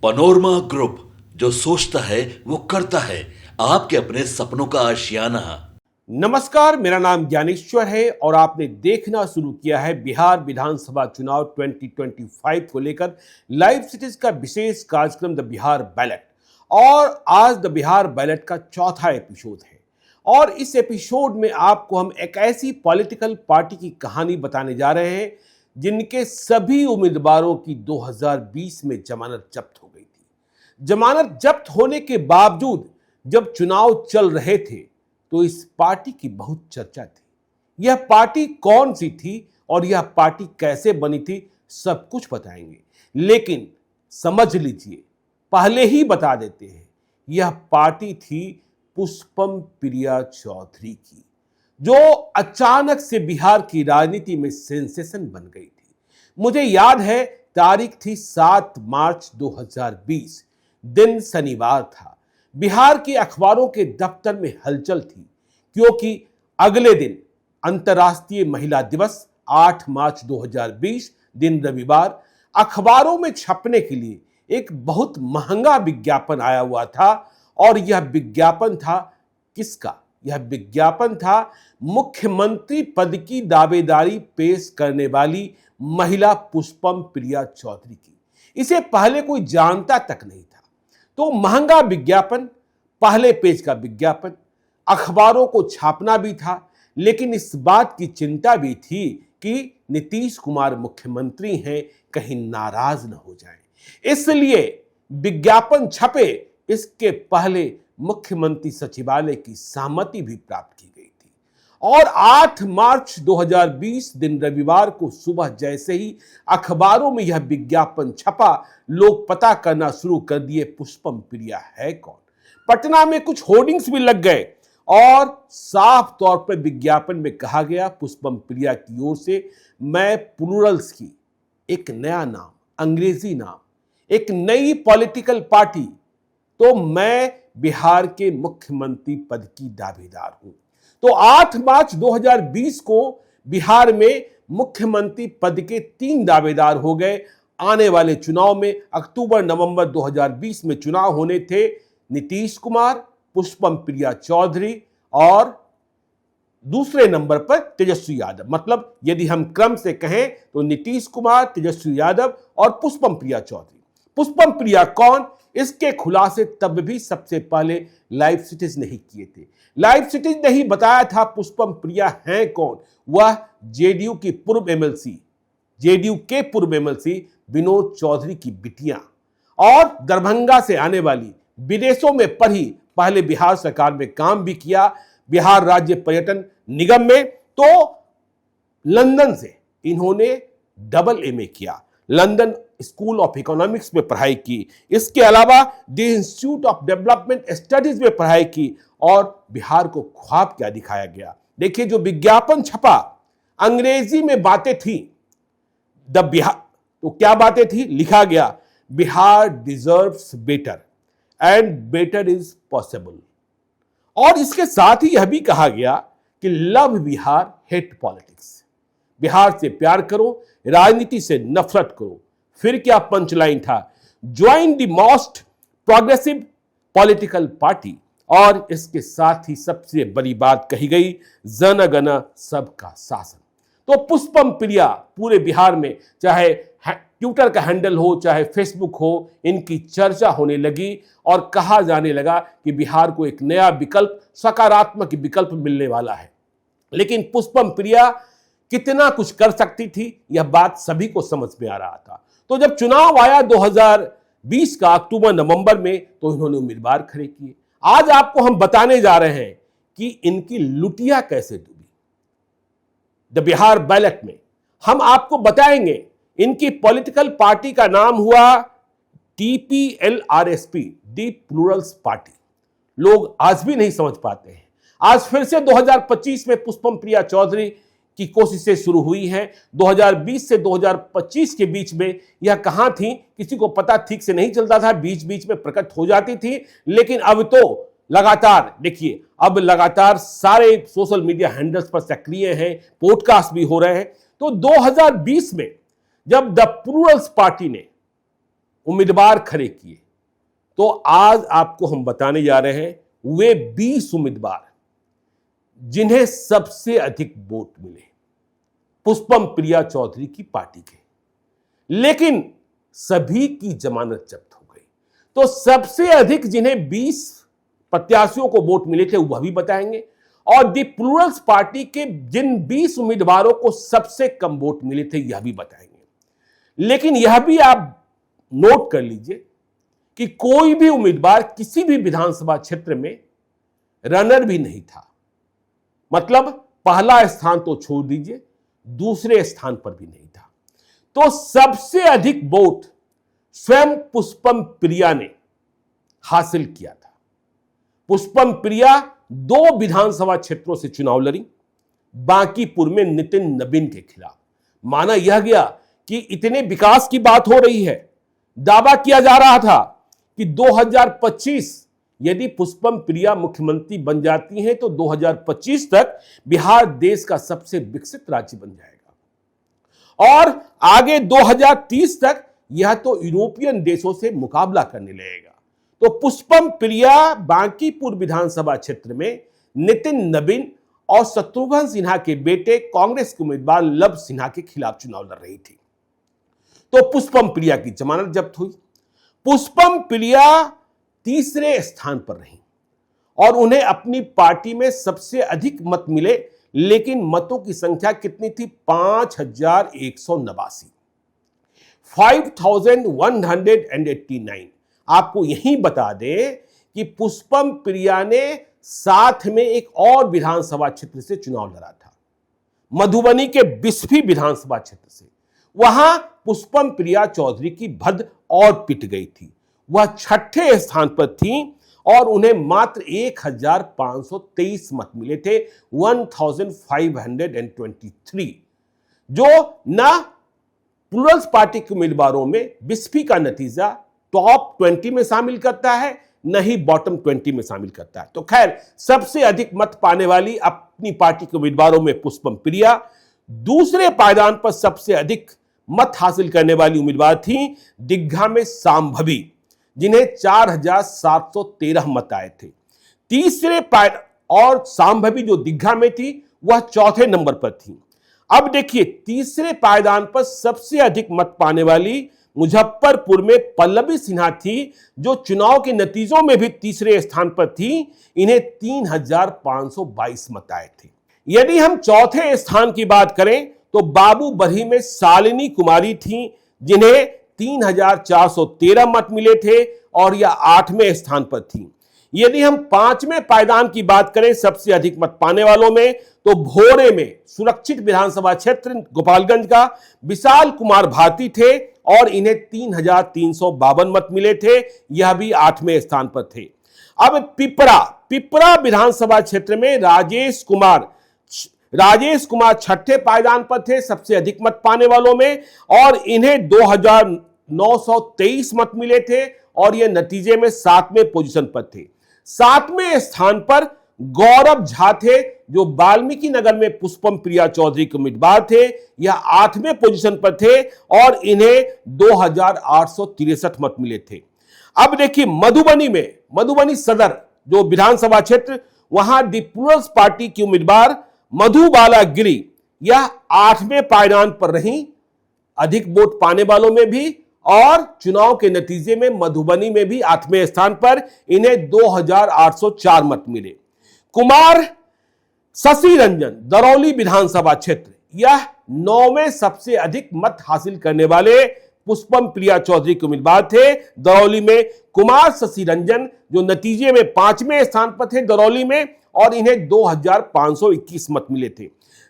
Panorama group, जो सोचता है वो करता है। आपके अपने सपनों का आशियाना। नमस्कार, मेरा नाम ज्ञानेश्वर है और आपने देखना शुरू किया है बिहार विधानसभा चुनाव 2025 को लेकर लाइव सिटीज का विशेष कार्यक्रम द बिहार बैलेट। और आज द बिहार बैलेट का चौथा एपिसोड है और इस एपिसोड में आपको हम एक ऐसी पॉलिटिकल पार्टी की कहानी बताने जा रहे हैं जिनके सभी उम्मीदवारों की 2020 में जमानत जब्त हो गई थी। जमानत जब्त होने के बावजूद जब चुनाव चल रहे थे तो इस पार्टी की बहुत चर्चा थी। यह पार्टी कौन सी थी और यह पार्टी कैसे बनी थी, सब कुछ बताएंगे। लेकिन समझ लीजिए, पहले ही बता देते हैं, यह पार्टी थी पुष्पम प्रिया चौधरी की, जो अचानक से बिहार की राजनीति में सेंसेशन बन गई थी। मुझे याद है, तारीख थी 7 मार्च 2020, दिन शनिवार था। बिहार के अखबारों के दफ्तर में हलचल थी क्योंकि अगले दिन अंतर्राष्ट्रीय महिला दिवस 8 मार्च 2020, दिन रविवार, अखबारों में छपने के लिए एक बहुत महंगा विज्ञापन आया हुआ था। और यह विज्ञापन था किसका? यह विज्ञापन था मुख्यमंत्री पद की दावेदारी पेश करने वाली महिला पुष्पम प्रिया चौधरी की। इसे पहले कोई जानता तक नहीं था। तो महंगा विज्ञापन, पहले पेज का विज्ञापन, अखबारों को छापना भी था, लेकिन इस बात की चिंता भी थी कि नीतीश कुमार मुख्यमंत्री हैं, कहीं नाराज न हो जाएं। इसलिए विज्ञापन छपे इसके पहले मुख्यमंत्री सचिवालय की सहमति भी प्राप्त की गई थी। और 8 मार्च 2020, दिन रविवार को सुबह जैसे ही अखबारों में यह विज्ञापन छपा, लोग पता करना शुरू कर दिए पुष्पम प्रिया है कौन। पटना में कुछ होर्डिंग्स भी लग गए और साफ तौर पर विज्ञापन में कहा गया पुष्पम प्रिया की ओर से, मैं प्लूरल्स की एक नया नाम, अंग्रेजी नाम, एक नई पॉलिटिकल पार्टी, तो मैं बिहार के मुख्यमंत्री पद की दावेदार हूं। तो 8 मार्च 2020 को बिहार में मुख्यमंत्री पद के 3 दावेदार हो गए। आने वाले चुनाव में अक्टूबर नवंबर 2020 में चुनाव होने थे। नीतीश कुमार, पुष्पम प्रिया चौधरी और दूसरे नंबर पर तेजस्वी यादव। मतलब यदि हम क्रम से कहें तो नीतीश कुमार, तेजस्वी यादव और पुष्पम प्रिया चौधरी। पुष्पम प्रिया कौन, इसके खुलासे तब भी सबसे पहले लाइव सिटीज नहीं किए थे। लाइव सिटीज ने ही बताया था पुष्पम प्रिया हैं कौन। वह जेडीयू की पूर्व एमएलसी, जेडीयू के पूर्व एमएलसी विनोद चौधरी की बिटिया और दरभंगा से आने वाली, विदेशों में पढ़ी, पहले बिहार सरकार में काम भी किया, बिहार राज्य पर्यटन निगम में। तो लंदन से इन्होंने डबल एमए किया, लंदन स्कूल ऑफ इकोनॉमिक्स में पढ़ाई की। इसके अलावा the institute of development studies में पढ़ाई की और बिहार को ख्वाब क्या दिखाया गया। देखिए, जो विज्ञापन छपा, अंग्रेजी में बातें थी, द बिहार, तो क्या बातें थी? लिखा गया, Bihar deserves better and better is possible. और इसके साथ ही यह भी कहा गया कि love Bihar, hate politics. Bihar से प्यार करो, राजनीति से नफरत करो। फिर क्या पंचलाइन था? Join the most progressive political party. और इसके साथ ही सबसे बड़ी बात कही गई, जन गण सबका शासन। तो पुष्पम प्रिया पूरे बिहार में, चाहे ट्विटर का हैंडल हो, चाहे फेसबुक हो, इनकी चर्चा होने लगी और कहा जाने लगा कि बिहार को एक नया विकल्प, सकारात्मक विकल्प मिलने वाला है। लेकिन पुष्पम प्रिया कितना कुछ कर सकती थी, यह बात सभी को समझ में आ रहा था। तो जब चुनाव आया 2020 का अक्टूबर नवंबर में, तो इन्होंने उम्मीदवार खड़े किए। आज आपको हम बताने जा रहे हैं कि इनकी लुटिया कैसे डूबी। द बिहार बैलेट में हम आपको बताएंगे, इनकी पॉलिटिकल पार्टी का नाम हुआ TPLRSP, दी प्लूरल्स पार्टी। लोग आज भी नहीं समझ पाते हैं। आज फिर से 2025 में पुष्पम प्रिया चौधरी की कोशिशें शुरू हुई हैं। 2020 से 2025 के बीच में यह कहां थी, किसी को पता ठीक से नहीं चलता था, बीच बीच में प्रकट हो जाती थी। लेकिन अब तो लगातार देखिए, अब लगातार सारे सोशल मीडिया हैंडल्स पर सक्रिय हैं, पॉडकास्ट भी हो रहे हैं। तो 2020 में जब द प्लूरल्स पार्टी ने उम्मीदवार खड़े किए, तो आज आपको हम बताने जा रहे हैं वे 20 उम्मीदवार जिन्हें सबसे अधिक वोट मिले पुष्पम प्रिया चौधरी की पार्टी के, लेकिन सभी की जमानत जब्त हो गई। तो सबसे अधिक जिन्हें 20 प्रत्याशियों को वोट मिले थे वह भी बताएंगे, और दी प्लूरल्स पार्टी के जिन 20 उम्मीदवारों को सबसे कम वोट मिले थे यह भी बताएंगे। लेकिन यह भी आप नोट कर लीजिए कि कोई भी उम्मीदवार किसी भी विधानसभा क्षेत्र में रनर भी नहीं था, मतलब पहला स्थान तो छोड़ दीजिए, दूसरे स्थान पर भी नहीं था। तो सबसे अधिक वोट स्वयं पुष्पम प्रिया ने हासिल किया था। पुष्पम प्रिया 2 विधानसभा क्षेत्रों से चुनाव लड़ी, बांकीपुर में नितिन नबीन के खिलाफ। माना यह गया कि इतने विकास की बात हो रही है, दावा किया जा रहा था कि 2025 यदि पुष्पम प्रिया मुख्यमंत्री बन जाती हैं तो 2025 तक बिहार देश का सबसे विकसित राज्य बन जाएगा, और आगे 2030 तक यह तो यूरोपियन देशों से मुकाबला करने लगेगा। तो पुष्पम प्रिया बांकीपुर विधानसभा क्षेत्र में नितिन नबीन और शत्रुघ्न सिन्हा के बेटे कांग्रेस के उम्मीदवार लव सिन्हा के खिलाफ चुनाव लड़ रही थी। तो पुष्पम प्रिया की जमानत जब्त हुई। पुष्पम प्रिया तीसरे स्थान पर रही और उन्हें अपनी पार्टी में सबसे अधिक मत मिले, लेकिन मतों की संख्या कितनी थी? 5189, 5189। आपको यही बता दें कि पुष्पम प्रिया ने साथ में एक और विधानसभा क्षेत्र से चुनाव लड़ा था, मधुबनी के बिस्फी विधानसभा क्षेत्र से। वहां पुष्पम प्रिया चौधरी की भद्द और पिट गई थी। वह 6ठे स्थान पर थी और उन्हें मात्र 1523 मत मिले थे, 1523, जो ना प्लूरल्स पार्टी के उम्मीदवारों में बिस्फी का नतीजा टॉप 20 में शामिल करता है, न ही बॉटम 20 में शामिल करता है। तो खैर, सबसे अधिक मत पाने वाली अपनी पार्टी के उम्मीदवारों में पुष्पम प्रिया। दूसरे पायदान पर सबसे अधिक मत हासिल करने वाली उम्मीदवार थी दिग्घा में सांभवी, जिन्हें 4713 मत आए थे। तीसरे और सांभवी जो दिग्घा में थी वह चौथे नंबर पर थी। अब देखिए, तीसरे पायदान पर सबसे अधिक मत पाने वाली मुजफ्फरपुर में पल्लवी सिन्हा थी, जो चुनाव के नतीजों में भी तीसरे स्थान पर थी। इन्हें 3522 मत आए थे। यदि हम चौथे स्थान की बात करें तो बाबू बरही में शालिनी कुमारी थी, जिन्हें 3413 मत मिले थे और यह 8वें स्थान पर थी। यदि हम 5वें पायदान की बात करें सबसे अधिक मत पाने वालों में, तो भोरे में सुरक्षित विधानसभा क्षेत्र गोपालगंज का विशाल कुमार भारती थे और इन्हें 3352 मत मिले थे, यह भी 8वें स्थान पर थे। अब पिपरा विधानसभा क्षेत्र में राजेश कुमार 6ठे पायदान पर थे सबसे अधिक मत पाने वालों में, और इन्हें 2923 मत मिले थे और यह नतीजे में 7वें पोजीशन पर थे। 7वें स्थान पर गौरव झा थे, जो वाल्मीकि नगर में पुष्पम प्रिया चौधरी के उम्मीदवार थे। यह 8वें पोजीशन पर थे और इन्हें 2863 मत मिले थे। अब देखिए, मधुबनी सदर जो विधानसभा क्षेत्र, वहां दी प्लूरल्स पार्टी की उम्मीदवार मधुबाला गिरी यह 8वें पायदान पर रही, अधिक वोट पाने वालों में भी, और चुनाव के नतीजे में मधुबनी में भी 8वें स्थान पर इन्हें 2804 मत मिले। कुमार शशि रंजन दरौली विधानसभा क्षेत्र, यह 9वें सबसे अधिक मत हासिल करने वाले पुष्पम प्रिया चौधरी के उम्मीदवार थे। दरौली में कुमार शशि रंजन जो नतीजे में 5वें स्थान पर थे दरौली में, और इन्हें 2521 मत मिले थे।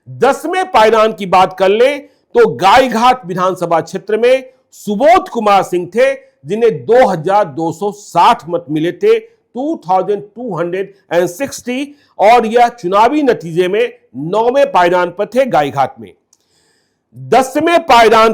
10वें पायदान की बात कर ले तो गायघाट विधानसभा क्षेत्र में सुबोध कुमार सिंह थे, जिन्हें 2260 मत मिले थे, 2260, और यह चुनावी नतीजे में 9वें पायदान पर थे गायघाट में। 10वें पायदान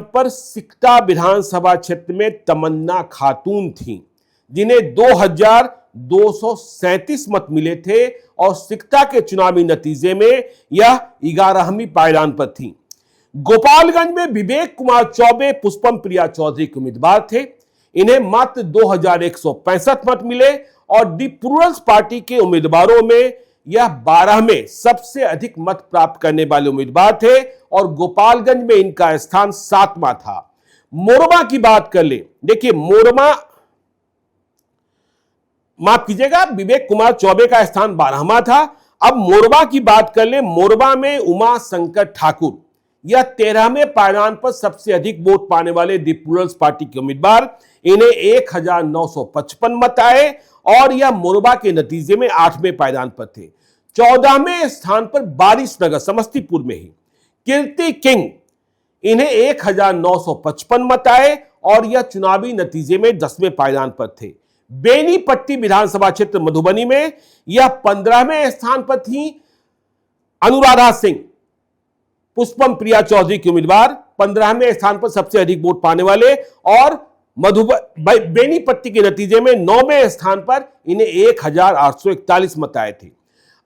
पर सिकटा विधानसभा क्षेत्र में तमन्ना खातून थी, जिन्हें 2237 मत मिले थे और सिकटा के चुनावी नतीजे में यह 11वीं पायदान पर थी। गोपालगंज में विवेक कुमार चौबे पुष्पम प्रिया चौधरी के उम्मीदवार थे। इन्हें मात्र 2165 मत मिले और दी प्लूरल्स पार्टी के उम्मीदवारों में यह 12 में सबसे अधिक मत प्राप्त करने वाले उम्मीदवार थे और गोपालगंज में इनका स्थान 7वां था। मोरबा की बात कर ले, देखिए मोरबा, माफ कीजिएगा, विवेक कुमार चौबे का स्थान 12वां था। अब मोरबा की बात कर ले, मोरबा में उमा शंकर ठाकुर यह 13वें पायदान पर सबसे अधिक वोट पाने वाले दी प्लूरल्स पार्टी के उम्मीदवार, इन्हें 1955 मत आए और यह मोरबा के नतीजे में 8वें पायदान पर थे। 14वें स्थान पर बारिशनगर समस्तीपुर में ही कीर्ति किंग, इन्हें 1955 मत आए और यह चुनावी नतीजे में 10वें पायदान पर थे। बेनीपट्टी विधानसभा क्षेत्र मधुबनी में यह 15वें स्थान पर थी अनुराधा सिंह, पुष्पम प्रिया चौधरी के उम्मीदवार 15वें स्थान पर सबसे अधिक वोट पाने वाले और बेनीपट्टी के नतीजे में 9वें स्थान पर इन्हें 1841 मत आए थे।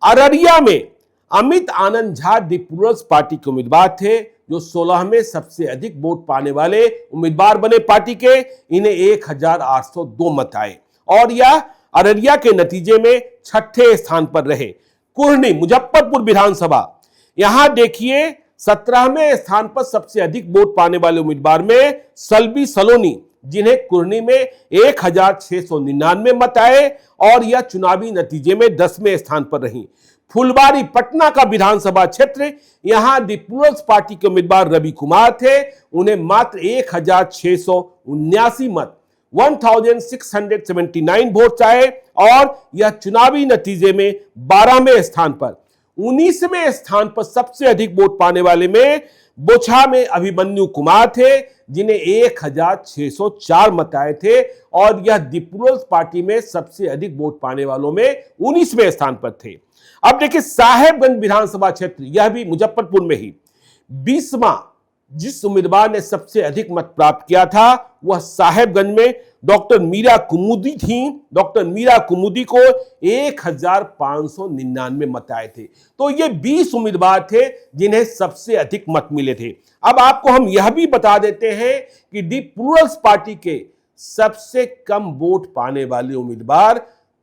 अररिया में अमित आनंद झा दी प्लूरल्स पार्टी के उम्मीदवार थे जो 16वें सबसे अधिक वोट पाने वाले उम्मीदवार बने पार्टी के, इन्हें 1802 मत आए और यह अररिया के नतीजे में 6ठे स्थान पर रहे। कुर्नी मुजफ्फरपुर विधानसभा, यहां देखिए 17वें स्थान पर सबसे अधिक वोट पाने वाले उम्मीदवार में सल्बी सलोनी, जिन्हें कुर्नी में 1699 मत आए और यह चुनावी नतीजे में 10वें स्थान पर रही। फुलबारी पटना का विधानसभा क्षेत्र, यहां दी प्लूरल्स पार्टी के उम्मीदवार रवि कुमार थे, उन्हें मात्र 1679 मत 1679 वोट आए और यह चुनावी नतीजे में 12वें स्थान पर। 19वें स्थान पर सबसे अधिक वोट पाने वाले में बोछा में अभिमन्यु कुमार थे, जिन्हें 1604 मत आए थे और यह दी प्लूरल्स पार्टी में सबसे अधिक वोट पाने वालों में 19वें स्थान पर थे। अब देखिए साहेबगंज विधानसभा क्षेत्र, यह भी मुजफ्फरपुर में ही 20वां जिस उम्मीदवार ने सबसे अधिक मत प्राप्त किया था वह साहेबगंज में डॉक्टर मीरा कुमुदी थी। डॉक्टर मीरा कुमुदी को 1599 मत आए थे। तो ये 20 उम्मीदवार थे जिन्हें सबसे अधिक मत मिले थे। अब आपको हम यह भी बता देते हैं कि दी प्लूरल्स पार्टी के सबसे कम वोट पाने वाले उम्मीदवार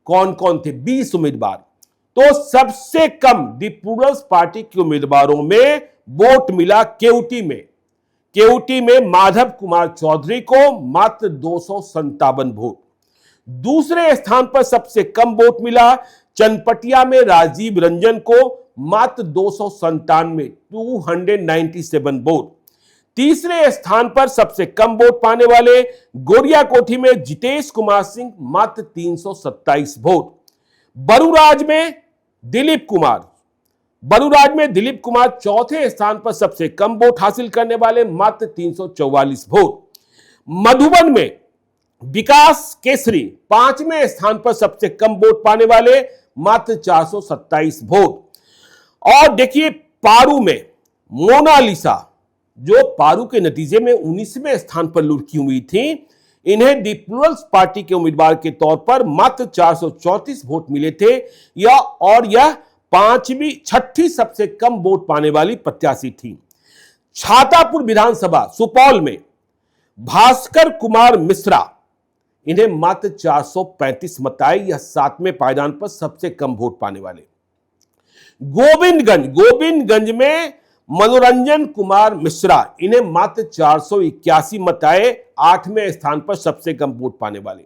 कौन कौन थे। 20 उम्मीदवार, तो सबसे कम दी प्लूरल्स पार्टी के उम्मीदवारों में वोट मिला केवटी में माधव कुमार चौधरी को मात्र 257 वोट। दूसरे स्थान पर सबसे कम वोट मिला चनपटिया में राजीव रंजन को मात्र 297 वोट। तीसरे स्थान पर सबसे कम वोट पाने वाले गोरिया कोठी में जितेश कुमार सिंह मात्र 327 वोट। बरूराज में दिलीप कुमार चौथे स्थान पर सबसे कम वोट हासिल करने वाले मात्र 344 वोट। मधुबन में विकास केसरी 5वें स्थान पर सबसे कम वोट पाने वाले मात्र 427 वोट। और देखिए पारू में मोनालिसा, जो पारू के नतीजे में 19वें स्थान पर लुढ़की हुई थी, इन्हें दी प्लूरल्स पार्टी के उम्मीदवार के तौर पर मात्र 434 वोट मिले थे। यह 6ठी सबसे कम वोट पाने वाली प्रत्याशी थी। छातापुर विधानसभा सुपौल में भास्कर कुमार मिश्रा, इन्हें मात्र 435 मत आए। यह 7वें पायदान पर सबसे कम वोट पाने वाले। गोविंदगंज में मनोरंजन कुमार मिश्रा, इन्हें मात्र 481 मत आए। 8वें स्थान पर सबसे कम वोट पाने वाले।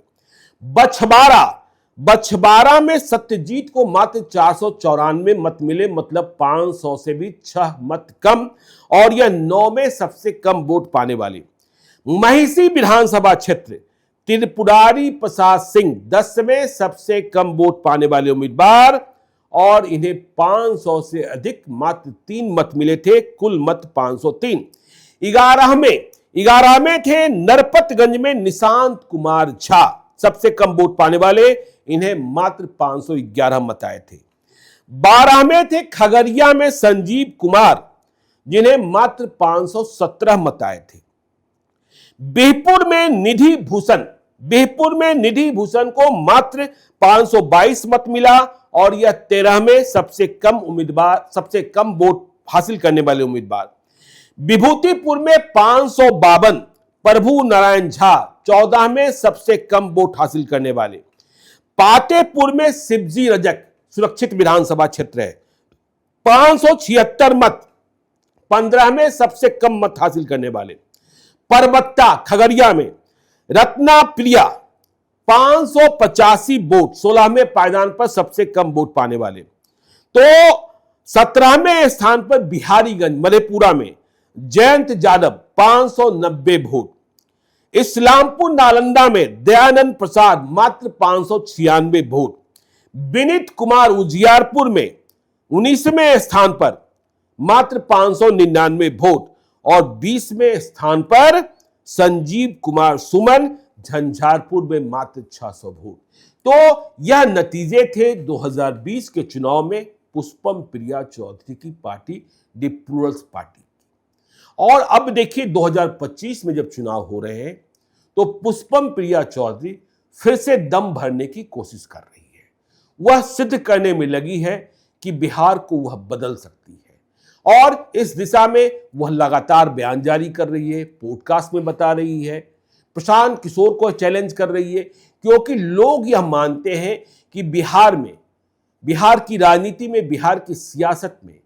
बछवाड़ा में सत्यजीत को मात्र 494 मत मिले, मतलब 500 से भी 6 मत कम, और यह 9वें सबसे कम वोट पाने वाले। महिषी विधानसभा क्षेत्र त्रिपुरारी प्रसाद सिंह 10वें सबसे कम वोट पाने वाले उम्मीदवार और इन्हें 500 से अधिक मात्र 3 मत मिले थे, कुल मत 503। 11 में थे नरपतगंज में निशांत कुमार झा, सबसे कम वोट पाने वाले, इन्हें मात्र 511 मत आए थे। 12 में थे खगड़िया में संजीव कुमार, जिन्हें मात्र 517 मत आए थे। बिहपुर में निधि भूषण को मात्र 522 मत मिला और यह 13वें सबसे कम वोट हासिल करने वाले उम्मीदवार। विभूतिपुर में 552, प्रभु नारायण झा 14वें सबसे कम वोट हासिल करने वाले। पातेपुर में शिवजी रजक सुरक्षित विधानसभा क्षेत्र है, 576 मत, 15वें सबसे कम मत हासिल करने वाले। परबत्ता खगड़िया में रत्ना प्रिया 585 वोट, 16वें पायदान पर सबसे कम वोट पाने वाले। तो 17वें स्थान पर बिहारीगंज मधेपुरा में जयंत यादव 590 वोट। इस्लामपुर नालंदा में दयानंद प्रसाद मात्र 596 वोट। विनीत कुमार उजियारपुर में 19वें स्थान पर मात्र 599 वोट और 20वें स्थान पर संजीव कुमार सुमन झंझारपुर में मात्र 600 वोट। तो यह नतीजे थे 2020 के चुनाव में पुष्पम प्रिया चौधरी की पार्टी द प्लूरल्स पार्टी। और अब देखिए 2025 में जब चुनाव हो रहे हैं तो पुष्पम प्रिया चौधरी फिर से दम भरने की कोशिश कर रही है। वह सिद्ध करने में लगी है कि बिहार को वह बदल सकती है और इस दिशा में वह लगातार बयान जारी कर रही है, पॉडकास्ट में बता रही है, प्रशांत किशोर को चैलेंज कर रही है, क्योंकि लोग यह मानते हैं कि बिहार में, बिहार की राजनीति में, बिहार की सियासत में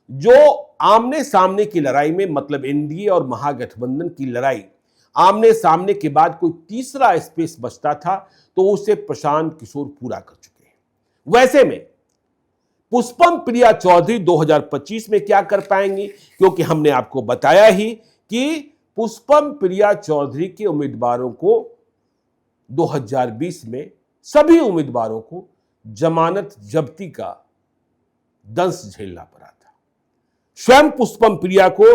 जो आमने सामने की लड़ाई में, मतलब एनडीए और महागठबंधन की लड़ाई, आमने सामने के बाद कोई तीसरा स्पेस बचता था तो उसे प्रशांत किशोर पूरा कर चुके हैं। वैसे में पुष्पम प्रिया चौधरी 2025 में क्या कर पाएंगी, क्योंकि हमने आपको बताया ही कि पुष्पम प्रिया चौधरी के उम्मीदवारों को 2020 में सभी उम्मीदवारों को जमानत जब्ती का दंश झेलना पड़ा था। स्वयं पुष्पम प्रिया को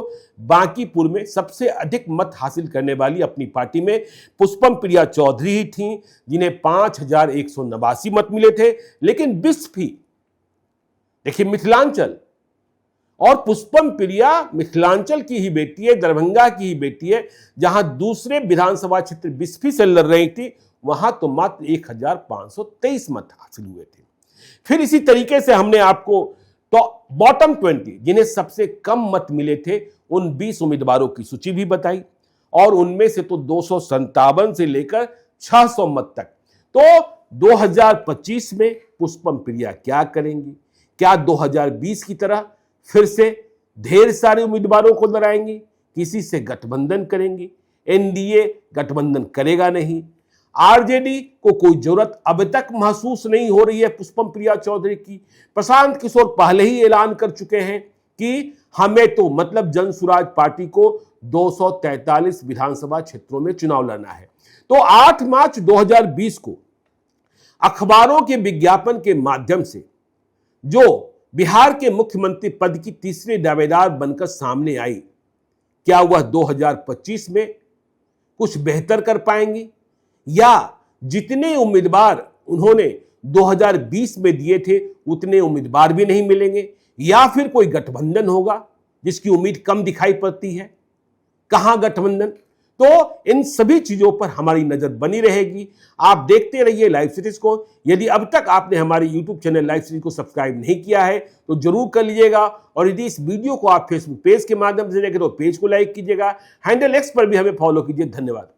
बांकीपुर में सबसे अधिक मत हासिल करने वाली अपनी पार्टी में पुष्पम प्रिया चौधरी ही थीं, जिन्हें 5189 मत मिले थे। लेकिन बिस्फी देखिए मिथिलांचल, और पुष्पम प्रिया मिथिलांचल की ही बेटी है, दरभंगा की ही बेटी है, जहां दूसरे विधानसभा क्षेत्र बिस्फी से लड़ रही थी, वहां तो मात्र 1523 मत हासिल हुए थे। फिर इसी तरीके से हमने आपको तो बॉटम 20 जिन्हें सबसे कम मत मिले थे उन 20 उम्मीदवारों की सूची भी बताई, और उनमें से तो 257 से लेकर 600 मत तक। तो 2025 में पुष्पम प्रिया क्या करेंगी? क्या 2020 की तरह फिर से ढेर सारे उम्मीदवारों को लड़ाएंगी, किसी से गठबंधन करेंगी? एनडीए गठबंधन करेगा नहीं। आरजेडी को कोई जरूरत अब तक महसूस नहीं हो रही है पुष्पम प्रिया चौधरी की। प्रशांत किशोर पहले ही ऐलान कर चुके हैं कि हमें तो, मतलब जनसुराज पार्टी को 243 विधानसभा क्षेत्रों में चुनाव लड़ना है। तो 8 मार्च 2020 को अखबारों के विज्ञापन के माध्यम से जो बिहार के मुख्यमंत्री पद की तीसरी दावेदार बनकर सामने आई, क्या वह 2025 में कुछ बेहतर कर पाएंगी, या जितने उम्मीदवार उन्होंने 2020 में दिए थे उतने उम्मीदवार भी नहीं मिलेंगे, या फिर कोई गठबंधन होगा जिसकी उम्मीद कम दिखाई पड़ती है? कहां गठबंधन? तो इन सभी चीजों पर हमारी नजर बनी रहेगी। आप देखते रहिए लाइव सिटीज को। यदि अब तक आपने हमारे YouTube चैनल लाइव सिटीज को सब्सक्राइब नहीं किया है तो जरूर कर लीजिएगा, और यदि इस वीडियो को आप फेसबुक पेज के माध्यम से देखें तो पेज को लाइक कीजिएगा। हैंडल एक्स पर भी हमें फॉलो कीजिए। धन्यवाद।